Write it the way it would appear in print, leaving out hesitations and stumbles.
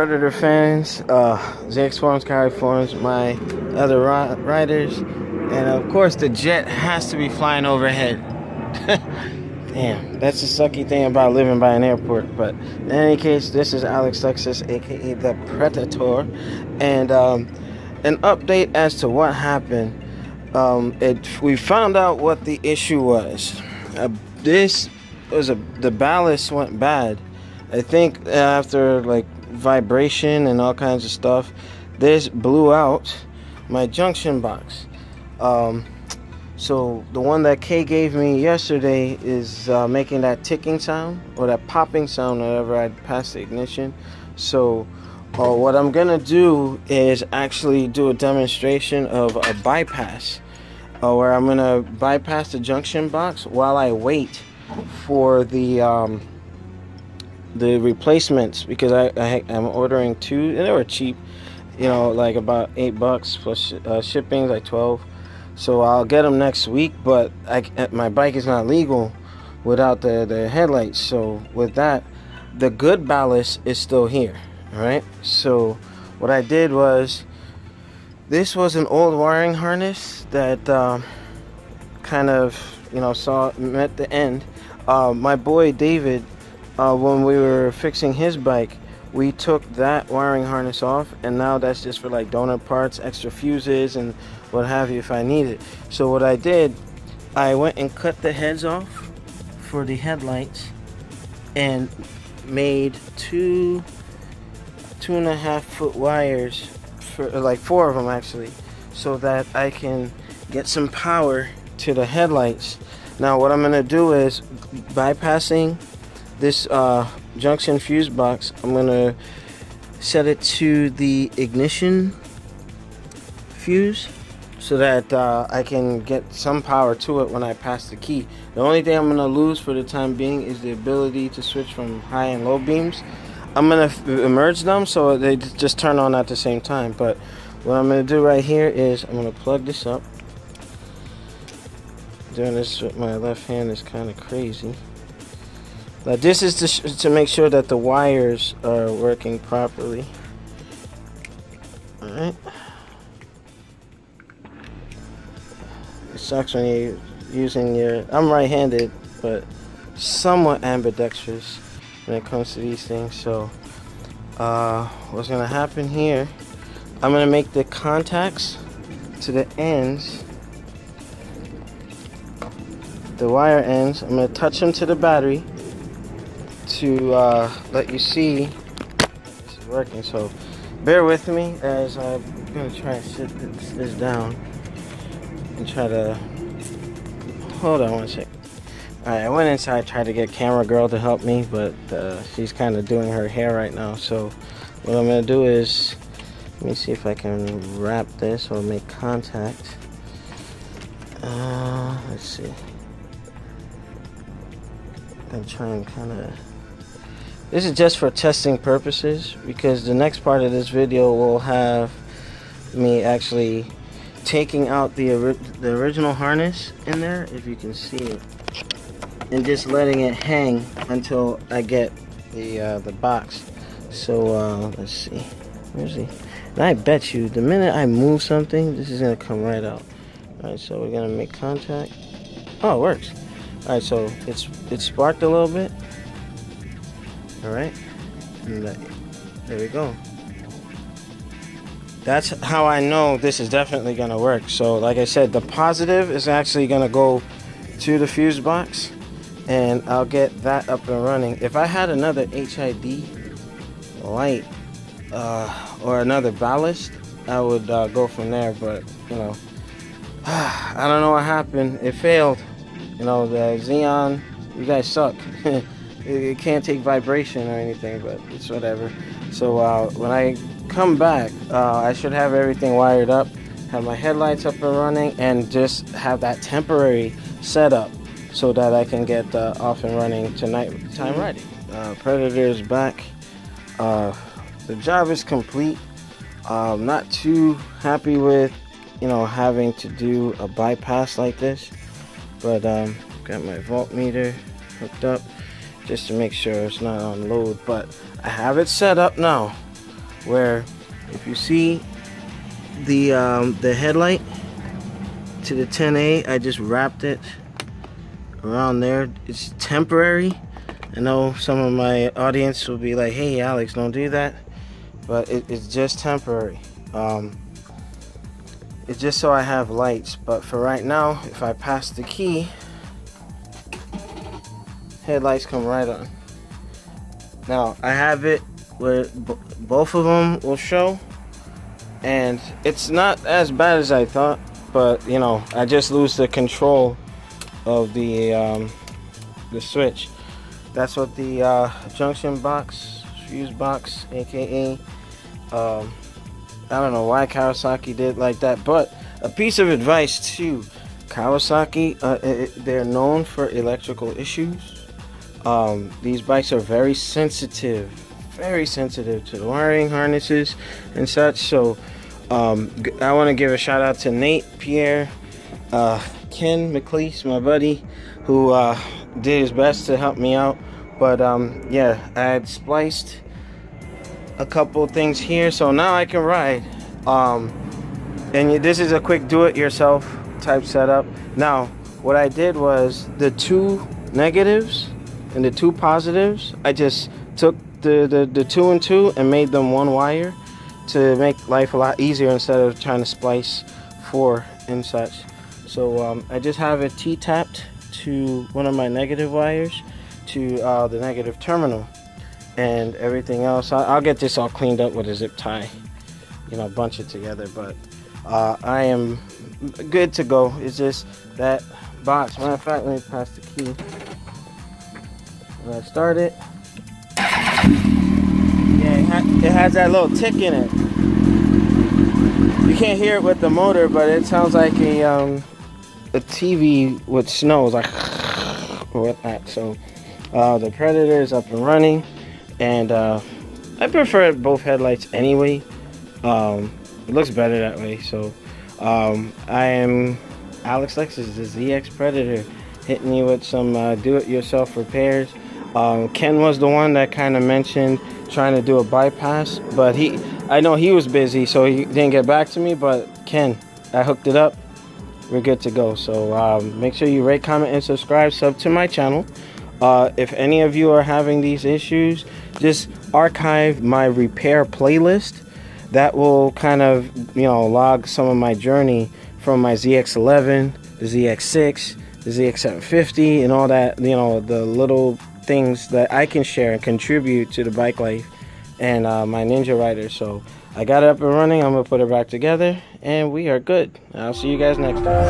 Predator fans, ZX forums, Carry forums, my other riders, and of course the jet has to be flying overhead. Damn, that's the sucky thing about living by an airport. But in any case, this is Alex Lexus, aka the Predator, and an update as to what happened. We found out what the issue was. The ballast went bad. I think after like vibration and all kinds of stuff, this blew out my junction box. So the one that Kay gave me yesterday is making that ticking sound or that popping sound whenever I pass the ignition. So what I'm gonna do is actually do a demonstration of a bypass, where I'm gonna bypass the junction box while I wait for the replacements, because I'm ordering two, and they were cheap, you know, like about $8 plus shipping, like 12. So I'll get them next week, but my bike is not legal without the headlights. So with that, the good ballast is still here. All right. So what I did was, this was an old wiring harness that kind of, you know, met the end. My boy David, when we were fixing his bike, we took that wiring harness off, and now that's just for like donor parts, extra fuses, and what have you if I need it. So what I did, I went and cut the heads off for the headlights and made 2.5 foot wires, for like 4 of them actually, so that I can get some power to the headlights. Now what I'm gonna do is, bypassing this junction fuse box, I'm gonna set it to the ignition fuse so that I can get some power to it when I pass the key. The only thing I'm gonna lose for the time being is the ability to switch from high and low beams. I'm gonna merge them so they just turn on at the same time. But what I'm gonna do right here is I'm gonna plug this up. Doing this with my left hand is kind of crazy. Now this is to make sure that the wires are working properly. Alright. It sucks when you're using I'm right-handed, but somewhat ambidextrous when it comes to these things. So what's gonna happen here, I'm gonna make the contacts to the ends, the wire ends. I'm gonna touch them to the battery to let you see this is working. So bear with me as I'm gonna try to sit this down and try to hold on one second. Alright, I went inside, tried to get camera girl to help me, but she's kind of doing her hair right now. So what I'm gonna do is, let me see if I can wrap this or make contact. Let's see. I'm trying kind of. This is just for testing purposes, because the next part of this video will have me actually taking out the original harness in there, if you can see it, and just letting it hang until I get the box. So let's see, where's he? And I bet you the minute I move something, this is gonna come right out. All right, so we're gonna make contact. Oh, it works. All right, so it sparked a little bit. All right, and there we go. That's how I know this is definitely gonna work. So like I said, the positive is actually gonna go to the fuse box, and I'll get that up and running. If I had another HID light or another ballast, I would go from there, but you know, I don't know what happened. It failed. You know, the Xeon, you guys suck. It can't take vibration or anything, but it's whatever. So when I come back, I should have everything wired up, have my headlights up and running, and just have that temporary setup so that I can get off and running tonight with the time ready. Predator is back. The job is complete. Not too happy with, you know, having to do a bypass like this, but got my voltmeter hooked up just to make sure it's not on load. But I have it set up now where if you see the headlight to the 10A, I just wrapped it around there. It's temporary. I know some of my audience will be like, hey Alex, don't do that, but it's just temporary. It's just so I have lights, but for right now, if I pass the key, headlights come right on. Now I have it where both of them will show, and it's not as bad as I thought, but you know, I just lose the control of the switch. That's what the junction box, fuse box, aka I don't know why Kawasaki did like that, but a piece of advice to Kawasaki, they're known for electrical issues. These bikes are very sensitive to the wiring harnesses and such. So I want to give a shout out to Nate, Pierre, Ken McLeese, my buddy, who did his best to help me out. But yeah, I had spliced a couple things here, so now I can ride. And this is a quick do-it-yourself type setup. Now what I did was the two negatives and the two positives, I just took the 2 and 2 and made them one wire to make life a lot easier instead of trying to splice 4 and such. So I just have it T-tapped to one of my negative wires to the negative terminal, and everything else I'll get this all cleaned up with a zip tie, you know, bunch it together. But I am good to go. It's just that box. Matter of fact, let me pass the key. When I start it, yeah, it has that little tick in it. You can't hear it with the motor, but it sounds like a TV with snow, like or whatnot. So the Predator is up and running, and I prefer both headlights anyway. It looks better that way. So I am Alex Lexus, the ZX Predator, hitting you with some do-it-yourself repairs. Ken was the one that kind of mentioned trying to do a bypass, but I know he was busy, so he didn't get back to me. But Ken, I hooked it up. We're good to go. So make sure you rate, comment, and subscribe. Sub to my channel. If any of you are having these issues, just archive my repair playlist. That will kind of, you know, log some of my journey from my ZX11, the ZX6, the ZX750, and all that, you know, the little things that I can share and contribute to the bike life and my Ninja Rider. So I got it up and running. I'm gonna put it back together, and we are good. I'll see you guys next time.